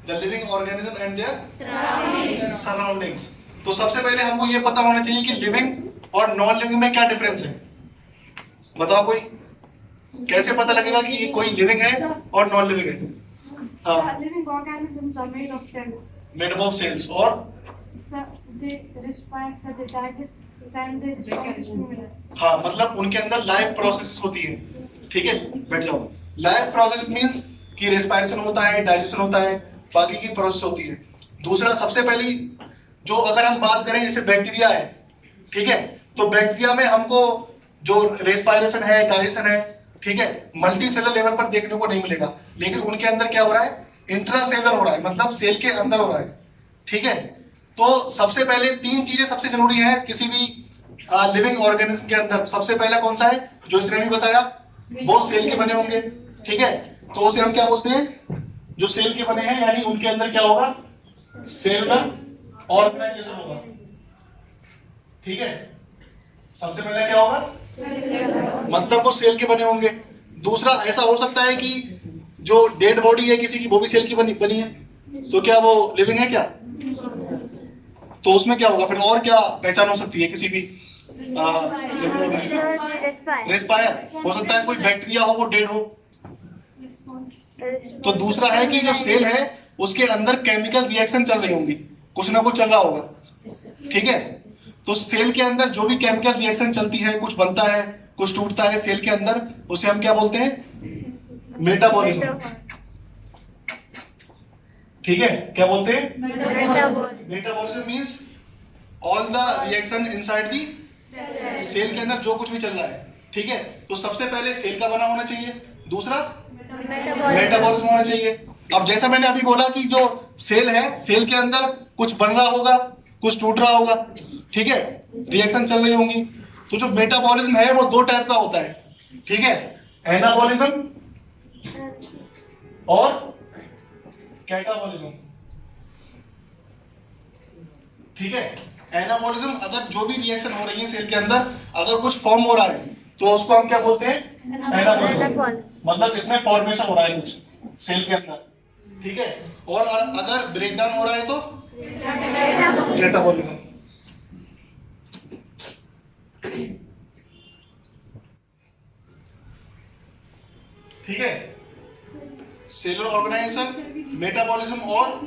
The living organism and there surroundings. तो सबसे पहले हमको ये पता होना चाहिए कि लिविंग और नॉन लिविंग में क्या डिफरेंस है। बताओ कोई, कैसे पता लगेगा कि ये कोई लिविंग है और नॉन लिविंग है? हाँ, living organisms are made of cells. Made of cells और they respire, so they digest and they respond to stimuli. हाँ, मतलब उनके अंदर लाइफ प्रोसेस होती है। ठीक है, बैठ जाओ। लाइफ प्रोसेस मींस कि रेस्पिरेशन होता है, डाइजेशन होता है, बाकी की प्रोसेस होती है। दूसरा, सबसे पहली जो अगर हम बात करें जैसे बैक्टीरिया है, ठीक है, तो बैक्टीरिया में हमको जो रेस्पिरेशन है, डाइजेशन है, ठीक है, मल्टी सेलर लेवल पर देखने को नहीं मिलेगा, लेकिन उनके अंदर क्या हो रहा है, इंट्रासेलर हो रहा है, मतलब सेल के अंदर हो रहा है। ठीक है, तो सबसे पहले तीन चीजें सबसे जरूरी है किसी भी लिविंग ऑर्गेनिज्म के अंदर। सबसे पहला कौन सा है, जो इसने भी बताया, वो सेल के बने होंगे। ठीक है, तो उसे हम क्या बोलते हैं, जो सेल के बने हैं, यानी उनके अंदर क्या होगा, सेलुलर ऑर्गेनाइजेशन होगा। ठीक है, सबसे पहले क्या होगा, मतलब वो सेल के बने होंगे। दूसरा, ऐसा हो सकता है कि जो डेड बॉडी है किसी की, वो भी सेल की बनी है, तो क्या वो लिविंग है क्या? तो उसमें क्या होगा फिर, और क्या पहचान हो सकती है किसी भी रेस्पायर? हो सकता है कोई बैक्टीरिया हो, वो डेड हो। तो दूसरा है कि जो सेल है उसके अंदर केमिकल रिएक्शन चल रही होंगी, कुछ ना कुछ चल रहा होगा। ठीक है, तो सेल के अंदर जो भी केमिकल रिएक्शन चलती है, कुछ बनता है, कुछ टूटता है सेल के अंदर, उसे हम क्या बोलते हैं, मेटाबॉलिज्म। ठीक है, क्या बोलते हैं, metabolism means all the reaction inside the cell के अंदर जो कुछ भी चल रहा है। ठीक है, तो सबसे पहले सेल का बना होना चाहिए, दूसरा मेटाबॉलिज्म होना चाहिए। अब जैसा मैंने अभी बोला कि जो सेल है, सेल के अंदर कुछ बन रहा होगा, कुछ टूट रहा होगा, ठीक है, रिएक्शन चल रही होंगी। तो जो मेटाबॉलिज्म है वो दो टाइप का होता है। ठीक है, एनाबॉलिज्म और कैटाबॉलिज्म। ठीक है, एनाबॉलिज्म, अगर जो भी रिएक्शन हो रही है सेल के अंदर, अगर कुछ फॉर्म हो रहा है तो उसको हम क्या बोलते हैं, एनाबॉलिज्म। मतलब इसमें फॉर्मेशन हो रहा है कुछ सेल के अंदर। ठीक है, और अगर ब्रेकडाउन हो रहा है तो कैटाबॉलिज्म। ठीक है, सेलुलर ऑर्गेनाइजेशन, मेटाबॉलिज्म, और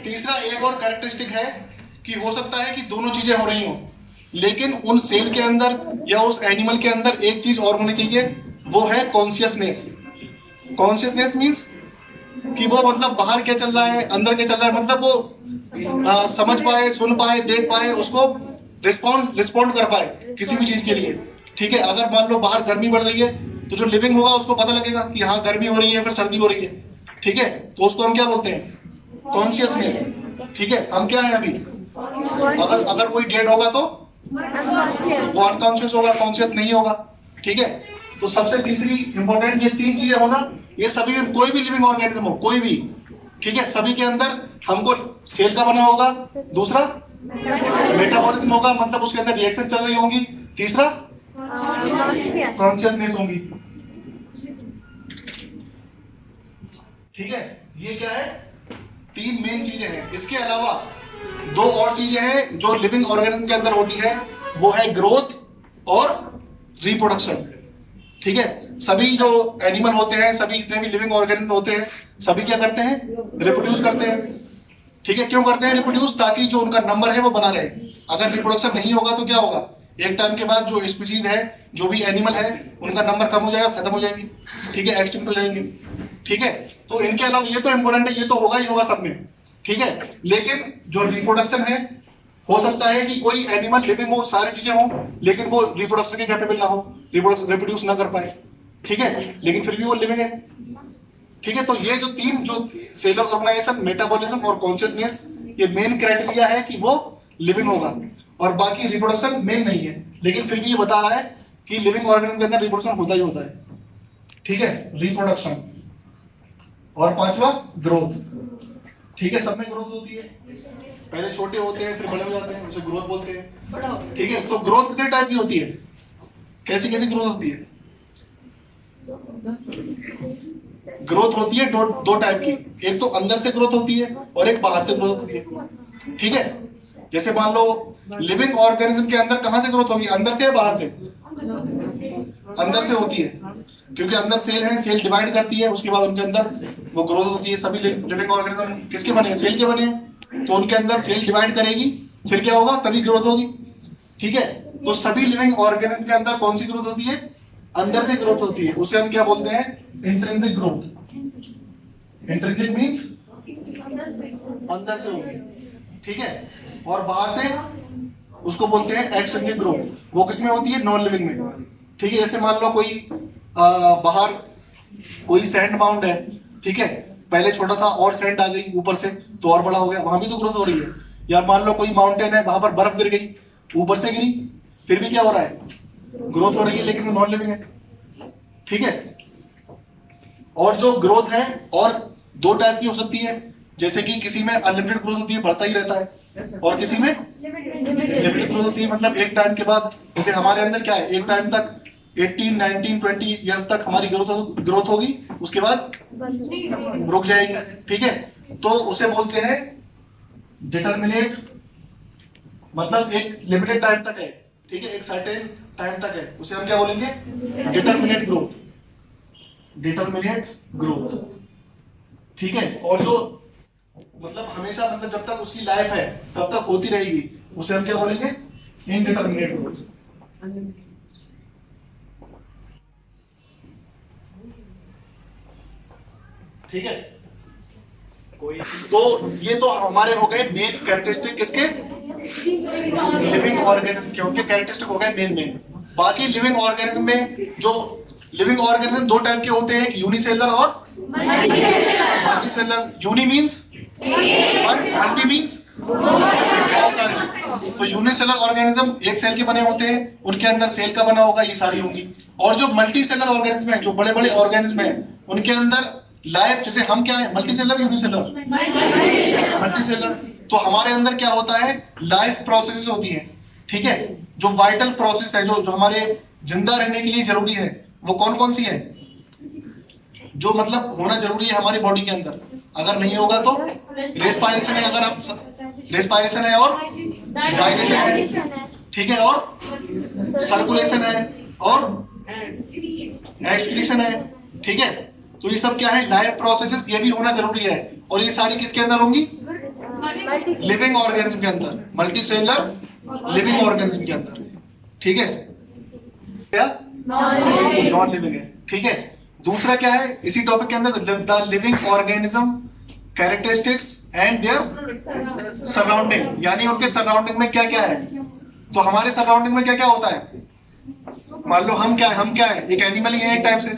तीसरा एक और कैरेक्टरिस्टिक है कि हो सकता है कि दोनों चीजें हो रही हो, लेकिन उन सेल के अंदर या उस एनिमल के अंदर एक चीज और होनी चाहिए, वो है कॉन्शियसनेस। कॉन्शियसनेस मींस कि वो मतलब बाहर क्या चल रहा है, अंदर क्या चल रहा है, मतलब वो समझ पाए, सुन पाए, देख पाए, उसको रिस्पॉन्ड कर पाए किसी भी चीज के लिए। ठीक है, अगर मान लो बाहर गर्मी बढ़ रही है तो जो लिविंग होगा उसको पता लगेगा कि हाँ गर्मी हो रही है, फिर सर्दी हो रही है। ठीक है, तो उसको हम क्या बोलते हैं, कॉन्शियसनेस। ठीक है, हम क्या है अभी, अगर कोई डेड होगा तो वो अनकॉन्शियस होगा, कॉन्शियस नहीं होगा। ठीक है, तो सबसे तीसरी इंपॉर्टेंट ये तीन चीजें होना, ये सभी कोई भी लिविंग ऑर्गेनिज्म हो, कोई भी, ठीक है, सभी के अंदर हमको सेल का बना होगा, दूसरा मेटाबॉलिज्म होगा, मतलब उसके अंदर रिएक्शन चल रही होंगी, तीसरा कॉन्शियसनेस होगी। ठीक है, ये क्या है, तीन मेन चीजें हैं। इसके अलावा दो और चीजें हैं जो लिविंग ऑर्गेनिज्म के अंदर होती है, वो है ग्रोथ और रिप्रोडक्शन। ठीक है, सभी जो एनिमल होते हैं, सभी जितने भी लिविंग ऑर्गेनिज्म होते हैं, सभी क्या करते हैं, रिप्रोड्यूस करते हैं। ठीक है, क्यों करते हैं रिप्रोड्यूस, ताकि जो उनका नंबर है वो बना रहे। अगर रिप्रोडक्शन नहीं होगा तो क्या होगा, एक टाइम के बाद जो स्पीसीज है, जो भी एनिमल है, उनका नंबर कम हो जाएगा, खत्म हो जाएंगे। ठीक है, एक्सटिंक्ट हो जाएंगे। ठीक है, तो इनके अलावा ये तो इंपॉर्टेंट है, ये तो होगा ही होगा सब में। ठीक है, लेकिन जो रिप्रोडक्शन है, हो सकता है कि कोई एनिमल लिविंग हो, सारी चीजें हो, लेकिन वो रिप्रोडक्शन के कैपेबल ना हो, रिप्रोड्यूस ना कर पाए। ठीक है, लेकिन फिर भी वो लिविंग है। ठीक है, तो ये जो तीन, जो सेलुलर ऑर्गेनाइजेशन, मेटाबॉलिज्म और कॉन्शियसनेस, ये मेन क्राइटेरिया है कि वो लिविंग होगा, और बाकी रिप्रोडक्शन मेन नहीं है, लेकिन फिर भी ये बता रहा है कि लिविंग ऑर्गेनिज्म के अंदर रिप्रोडक्शन होता ही होता है। ठीक है, रिप्रोडक्शन, और पांचवा ग्रोथ। ठीक है, सब में ग्रोथ होती है, पहले छोटे होते हैं फिर बड़े हो जाते हैं, उसे ग्रोथ बोलते हैं। ठीक है, तो ग्रोथ कितने टाइप की होती है, कैसी कैसी ग्रोथ होती है? ग्रोथ होती है दो टाइप की, एक तो अंदर से ग्रोथ होती है और एक बाहर से ग्रोथ होती है। ठीक है, जैसे मान लो लिविंग ऑर्गेनिज्म के अंदर कहां से ग्रोथ होगी, अंदर से या बाहर से? अंदर से होती है, क्योंकि अंदर सेल है, सेल डिवाइड करती है, उसके बाद उनके अंदर वो ग्रोथ होती है। सभी लिविंग ऑर्गेनिज्म किसके बने हैं? सेल के बने हैं। तो उनके अंदर सेल डिवाइड करेगी, फिर क्या होगा? तभी ग्रोथ होगी। ठीक है, तो सभी लिविंग ऑर्गेनिज्म के अंदर कौन सी ग्रोथ होती है? अंदर से ग्रोथ होती है, उसे हम क्या बोलते हैं? Intrinsic growth. इंट्रिंसिक मींस अंदर से होगी। ठीक है, और बाहर से उसको बोलते हैं एक्सट्रिंसिक ग्रोथ। वो किसमें होती है? नॉन लिविंग में। ठीक है, जैसे मान लो कोई बाहर कोई सैंड माउंट है, ठीक है, पहले छोटा था और सैंड आ गई ऊपर से तो और बड़ा हो गया, वहां भी तो ग्रोथ हो रही है। या मान लो कोई माउंटेन है, वहां पर बर्फ गिर गई, ऊपर से गिरी, फिर भी क्या हो रहा है? ग्रोथ हो रही है, लेकिन वो नॉन लिविंग है। ठीक है, और जो ग्रोथ है और दो टाइप की हो सकती है, जैसे कि किसी में अनलिमिटेड ग्रोथ होती है, बढ़ता ही रहता है, और किसी में लिमिटेड ग्रोथ होती है, मतलब एक टाइम के बाद, जैसे हमारे अंदर क्या है, एक टाइम तक 18, 19, 20 इयर्स तक हमारी ग्रोथ होगी, उसके बाद रुक जाएगी। ठीक है, तो उसे बोलते हैं डिटरमिनेट, मतलब एक लिमिटेड टाइम तक है। ठीक है, एक सर्टेन टाइम तक है, उसे हम क्या बोलेंगे? Determinate growth. Determinate growth. ठीक है, और जो मतलब हमेशा, मतलब जब तक उसकी लाइफ है तब तक होती रहेगी, उसे हम क्या बोलेंगे? Indeterminate growth. ठीक है, तो ये तो हमारे हो गए मेन कैरेक्टरिस्टिक किसके? लिविंग ऑर्गेनिज्म के। उनके कैरेक्टरिस्टिक हो गए मेन। बाकी लिविंग ऑर्गेनिज्म में जो लिविंग ऑर्गेनिज्म दो टाइप के होते हैं, एक यूनिसेलर और मल्टीसेलर। यूनि मींस और मल्टी मींस बहुत सारे। तो यूनिसेलर ऑर्गेनिज्म एक सेल के बने होते हैं, उनके अंदर सेल का बना होगा, ये सारी होंगी। और जो मल्टीसेलर ऑर्गेनिज्म है, जो बड़े बड़े ऑर्गेनिज्म है, उनके अंदर लाइफ, जैसे हम क्या है, मल्टीसेलर यूनिसेलर? मल्टीसेलर। तो हमारे अंदर क्या होता है? लाइफ प्रोसेसेस होती है। ठीक है, जो वाइटल प्रोसेस है, जो हमारे जिंदा रहने के लिए जरूरी है, वो कौन कौन सी है? जो मतलब होना जरूरी है हमारी बॉडी के अंदर, अगर नहीं होगा तो रेस्पायरेशन है, अगर आप रेस्पायरेशन है, और डाइजेशन है, ठीक है, और सर्कुलेशन है, और एक्सक्रीशन है। ठीक है, तो ये सब क्या है? लाइफ प्रोसेसेस, ये भी होना जरूरी है। और ये सारी किसके अंदर होंगी? लिविंग ऑर्गेनिज्म के अंदर, मल्टीसेलुलर लिविंग ऑर्गेनिज्म के अंदर। ठीक है, क्या नॉन लिविंग है। ठीक है, दूसरा क्या है इसी टॉपिक के अंदर? The living organism characteristics and their surrounding, यानी उनके सराउंडिंग में क्या क्या है। तो हमारे सराउंडिंग में क्या क्या होता है? मान लो हम क्या है, एक एनिमल ही है एक टाइप से।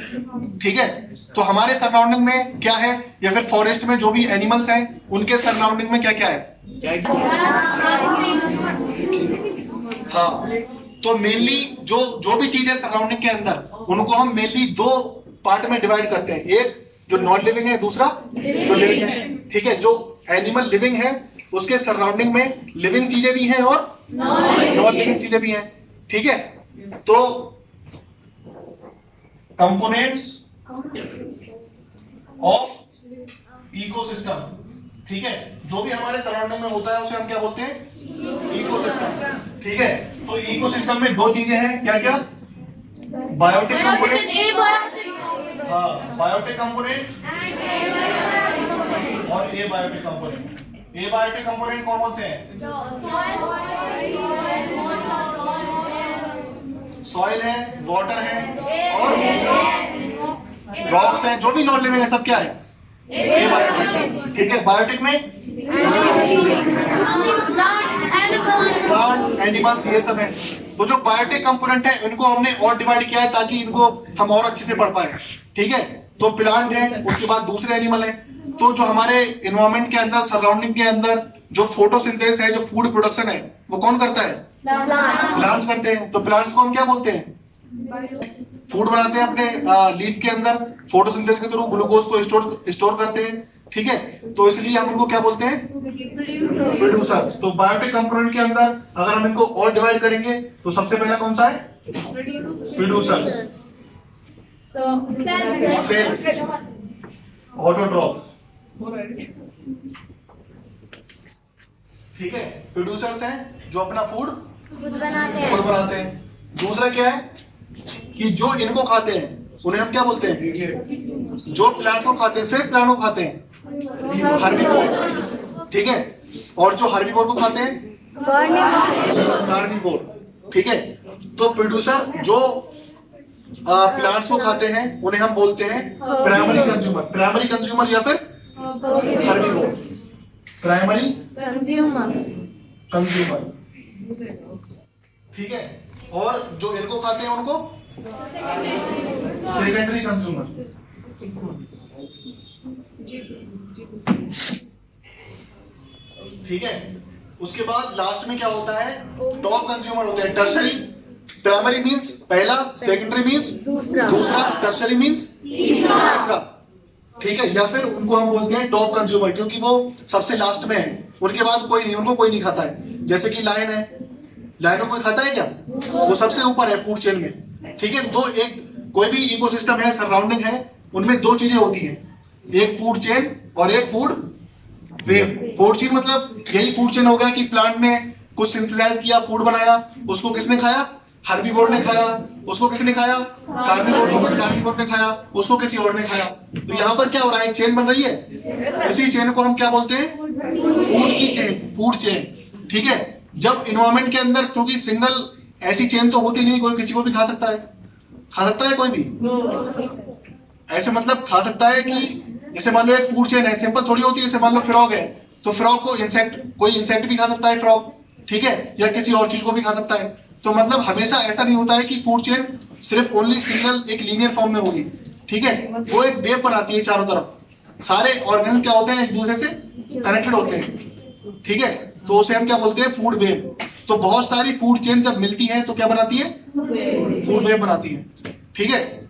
ठीक है, तो हमारे सराउंडिंग में क्या है, या फिर फॉरेस्ट में जो भी एनिमल्स हैं, उनके सराउंडिंग में क्या क्या है? हाँ, तो मेनली जो भी चीज है सराउंडिंग के अंदर, उनको हम मेनली दो पार्ट में डिवाइड करते हैं, एक जो नॉन लिविंग है, दूसरा जो लिविंग है। ठीक है, जो एनिमल लिविंग है उसके सराउंडिंग में लिविंग चीजें भी हैं और नॉन लिविंग चीजें भी हैं। ठीक है, तो कंपोनेंट्स ऑफ इकोसिस्टम। ठीक है, जो भी हमारे सराउंडिंग में होता है उसे हम क्या बोलते हैं? इकोसिस्टम। ठीक है, तो इकोसिस्टम में दो चीजें हैं, क्या क्या? बायोटिक कंपोनेंट, हाँ, बायोटिक कंपोनेंट और एबायोटिक कंपोनेंट। एबायोटिक कंपोनेंट कौन कौन से हैं? सॉइल है, वाटर है, और रॉक्स है, जो भी नॉन लिविंग है सब क्या है? एबायोटिक। ठीक है, बायोटिक में प्लांट्स, एनिमल्स, ये सब है। तो जो बायोटिक कंपोनेंट है इनको हमने और डिवाइड किया है ताकि इनको हम और अच्छे से पढ़ पाए। ठीक है, तो प्लांट है, उसके बाद दूसरे एनिमल है। तो जो हमारे एनवायरमेंट के अंदर, सराउंडिंग के अंदर जो फोटोसिंथेसिस है, जो फूड प्रोडक्शन है, वो कौन करता है? प्लांट्स करते हैं। तो प्लांट्स को हम क्या बोलते हैं? फूड बनाते हैं अपने लीफ के अंदर, फोटोसिंथेसिस के थ्रू ग्लूकोज को स्टोर करते हैं। ठीक है, तो इसलिए हम उनको क्या बोलते हैं? प्रोड्यूसर्स। तो बायोटिक कंपोनेंट के अंदर अगर हम इनको और डिवाइड करेंगे तो सबसे पहला कौन सा है? प्रोड्यूसर्स। सेल, ऑटोट्रॉफ, ठीक है, प्रोड्यूसर्स हैं जो अपना फूड खुद बनाते खुद बनाते हैं। दूसरा क्या है कि जो इनको खाते हैं उन्हें हम क्या बोलते हैं, जो प्लांट को खाते हैं, सिर्फ प्लांट को खाते हैं, हर्बीवोर, ठीक है, और जो हर्बीवोर को खाते हैं कार्निवोर, ठीक है। तो प्रोड्यूसर जो प्लांट्स को खाते हैं उन्हें हम बोलते हैं प्राइमरी कंज्यूमर या फिर हर्बीवोर, प्राइमरी कंज्यूमर, ठीक है, और जो इनको खाते हैं उनको सेकेंडरी कंज्यूमर। ठीक है, उसके बाद लास्ट में क्या होता है, टॉप कंज्यूमर होते हैं, टर्शरी। प्राइमरी मींस पहला, सेकेंडरी मींस दूसरा, टर्शरी मींस तीसरा, ठीक है, या फिर उनको हम बोलते हैं टॉप कंज्यूमर क्योंकि वो सबसे लास्ट में है, उनके बाद कोई नहीं, उनको कोई नहीं खाता है। जैसे कि लायन है, लायन को कोई खाता है क्या, वो सबसे ऊपर है फूड चेन में, ठीक है। कोई भी इकोसिस्टम है, सराउंडिंग है, उनमें दो चीजें होती हैं, एक फूड चेन और एक फूड वेव। फूड चेन मतलब यही फूड चेन हो गया कि प्लांट ने कुछ सिंथेसाइज किया, फूड बनाया, उसको किसने खाया, हर्बीवोर ने खाया, उसको किसने खाया, कार्निवोर ने खाया, उसको किसी और ने खाया। तो यहाँ पर क्या हो रहा है, एक चेन बन रही है, इसी चेन को हम क्या बोलते हैं, फूड की चेन, फूड चेन, ठीक है। जब इन्वायरमेंट के अंदर, क्योंकि सिंगल ऐसी चेन तो होती नहीं, कोई किसी को भी खा सकता है, खा सकता है कोई भी, ऐसे मतलब खा सकता है कि जैसे मान लो एक फूड चेन है, सिंपल थोड़ी होती है, जैसे मान लो फ्रॉग है, तो फ्रॉग को कोई इंसेक्ट भी खा सकता है फ्रॉग, ठीक है, या किसी और चीज को भी खा सकता है। तो मतलब हमेशा ऐसा नहीं होता है कि फूड चेन सिर्फ ओनली सिंगल एक लीनियर फॉर्म में होगी, ठीक है, वो एक वेव बनाती है चारों तरफ, सारे ऑर्गेनिज्म क्या होते हैं, एक दूसरे से कनेक्टेड होते हैं, ठीक है, तो उसे हम क्या बोलते हैं, फूड वेव। तो बहुत सारी फूड चेन जब मिलती है तो क्या बनाती है, फूड वेव बनाती है, ठीक है।